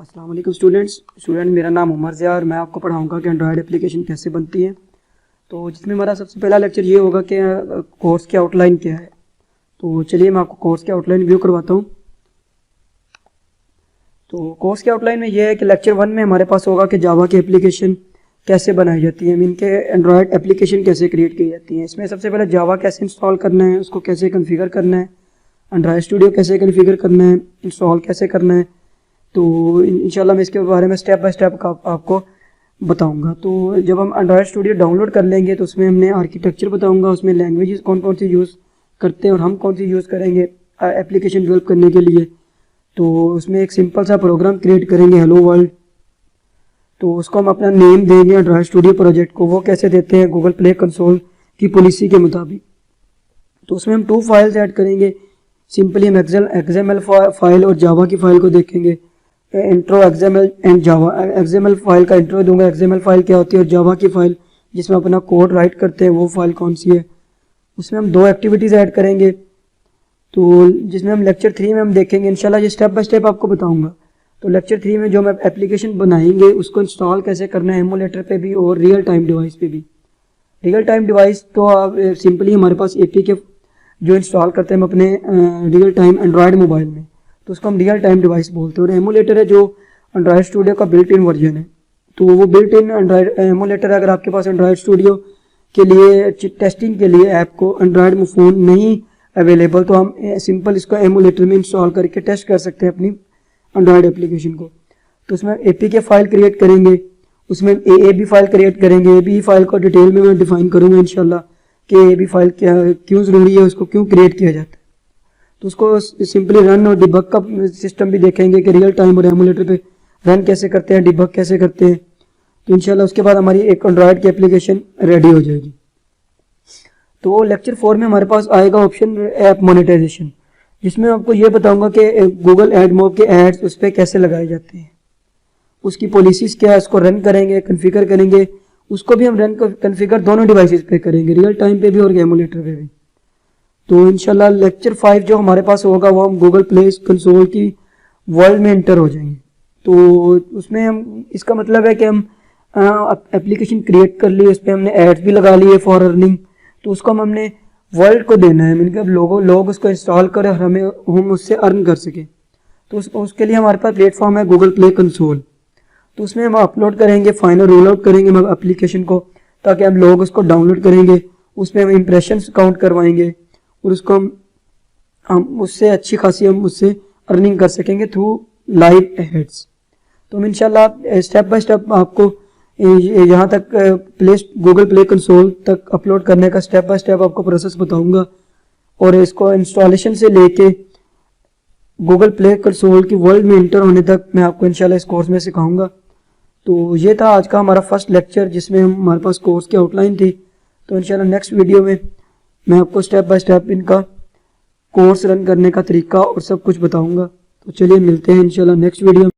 अस्सलाम वालेकुम स्टूडेंट मेरा नाम उमर ज़िया और मैं आपको पढ़ाऊंगा कि एंड्रॉयड एप्लीकेशन कैसे बनती है। तो जिसमें हमारा सबसे पहला लेक्चर ये होगा कि कोर्स की आउटलाइन क्या है। तो चलिए मैं आपको कोर्स की आउटलाइन व्यू करवाता हूँ। तो कोर्स की आउटलाइन में ये है कि लेक्चर 1 में हमारे पास होगा कि जावा की एप्लीकेशन कैसे बनाई जाती है, मीन के एंड्रॉयड एप्लीकेशन कैसे क्रिएट की जाती है। इसमें सबसे पहले जावा कैसे इंस्टॉल करना है, उसको कैसे कन्फिगर करना है, एंड्रॉयड स्टूडियो कैसे कन्फिगर करना है, इंस्टॉल कैसे करना है। तो इंशाल्लाह मैं इसके बारे में स्टेप बाय स्टेप आपको बताऊंगा। तो जब हम एंड्रॉयड स्टूडियो डाउनलोड कर लेंगे तो उसमें हमने आर्किटेक्चर बताऊंगा, उसमें लैंग्वेजेस कौन कौन सी यूज़ करते हैं और हम कौन सी यूज़ करेंगे एप्लीकेशन डेवलप करने के लिए। तो उसमें एक सिंपल सा प्रोग्राम क्रिएट करेंगे, हेलो वर्ल्ड। तो उसको हम अपना नेम देंगे एंड्रॉयड स्टूडियो प्रोजेक्ट को। वो कैसे देते हैं, गूगल प्ले कंसोल की पॉलिसी के मुताबिक। तो उसमें हम 2 फाइल्स ऐड करेंगे। सिंपली हम एक्सएमएल फाइल और जावा की फाइल को देखेंगे। Intro XML and Java, XML file का इंट्रो दूंगा, एक्सएमएल फाइल क्या होती है, और जावा की फाइल जिसमें अपना कोड राइट करते हैं वो फाइल कौन सी है। उसमें हम 2 एक्टिविटीज़ ऐड करेंगे। तो जिसमें हम लेक्चर 3 में हम देखेंगे इंशाल्लाह, ये स्टेप बाय स्टेप आपको बताऊंगा। तो लेक्चर 3 में जो हम एप्लीकेशन बनाएंगे उसको इंस्टॉल कैसे करना है, एमुलेटर पे भी और रियल टाइम डिवाइस पे भी। रियल टाइम डिवाइस तो सिंपली हमारे पास एपीके जो इंस्टॉल करते हैं हम अपने रियल टाइम एंड्रॉयड मोबाइल में, तो उसको हम रियल टाइम डिवाइस बोलते हैं। और एमुलेटर है जो एंड्रॉयड स्टूडियो का बिल्ट इन वर्जन है। तो वो बिल्ट इन एंड्रॉयड एमुलेटर, अगर आपके पास एंड्रॉयड स्टूडियो के लिए टेस्टिंग के लिए ऐप को एंड्रॉयड में फ़ोन नहीं अवेलेबल, तो हम सिंपल इसको एमुलेटर में इंस्टॉल करके टेस्ट कर सकते हैं अपनी एंड्रॉयड एप्लीकेशन को। तो उसमें एपीके फाइल क्रिएट करेंगे, उसमें एबी फाइल क्रिएट करेंगे। एबी फाइल को डिटेल में मैं डिफाइन करूँगा इंशाल्लाह कि एबी फाइल क्या, क्यों ज़रूरी है, उसको क्यों क्रिएट किया जाता है। तो उसको सिंपली रन और डिबग का सिस्टम भी देखेंगे कि रियल टाइम और एमुलेटर पे रन कैसे करते हैं, डिबग कैसे करते हैं। तो इंशाल्लाह उसके बाद हमारी एक एंड्रॉयड की एप्लीकेशन रेडी हो जाएगी। तो लेक्चर 4 में हमारे पास आएगा ऑप्शन ऐप मोनेटाइजेशन, जिसमें आपको ये बताऊंगा कि गूगल एड मोब के एड्स उस पर कैसे लगाए जाते हैं, उसकी पॉलिसीज़ क्या है, उसको रन करेंगे, कन्फिगर करेंगे। उसको भी हम रन कन्फिगर दोनों डिवाइसेस पे करेंगे, रियल टाइम पे भी और एमुलेटर पे भी। तो इंशाल्लाह लेक्चर 5 जो हमारे पास होगा वो हम गूगल प्ले कंसोल की वर्ल्ड में एंटर हो जाएंगे। तो उसमें हम, इसका मतलब है कि हम एप्लीकेशन क्रिएट कर ली, उस पर हमने एड्स भी लगा लिए फॉर अर्निंग। तो उसको हमने वर्ल्ड को देना है, मीन लोग उसको इंस्टॉल करें और हम उससे अर्न कर सकें। तो उसके लिए हमारे पास प्लेटफॉर्म है गूगल प्ले कंसोल। तो उसमें हम अपलोड करेंगे, फाइनल रोल आउट करेंगे हम एप्लीकेशन को, ताकि हम लोग उसको डाउनलोड करेंगे। उसमें हम इंप्रेशंस काउंट करवाएंगे और उसको हम उससे अच्छी खासी हम उससे अर्निंग कर सकेंगे थ्रू लाइव एड्स। तो हम इंशाल्लाह स्टेप बाय स्टेप आपको यहाँ तक गूगल प्ले कंसोल तक अपलोड करने का स्टेप बाय स्टेप आपको प्रोसेस बताऊंगा। और इसको इंस्टॉलेशन से लेके गूगल प्ले कंसोल की वर्ल्ड में इंटर होने तक मैं आपको इंशाल्लाह इस कोर्स में सिखाऊंगा। तो ये था आज का हमारा फर्स्ट लेक्चर, जिसमें हमारे पास कोर्स की आउटलाइन थी। तो इंशाल्लाह नेक्स्ट वीडियो में मैं आपको स्टेप बाय स्टेप इनका कोर्स रन करने का तरीका और सब कुछ बताऊंगा। तो चलिए मिलते हैं इंशाल्लाह नेक्स्ट वीडियो में।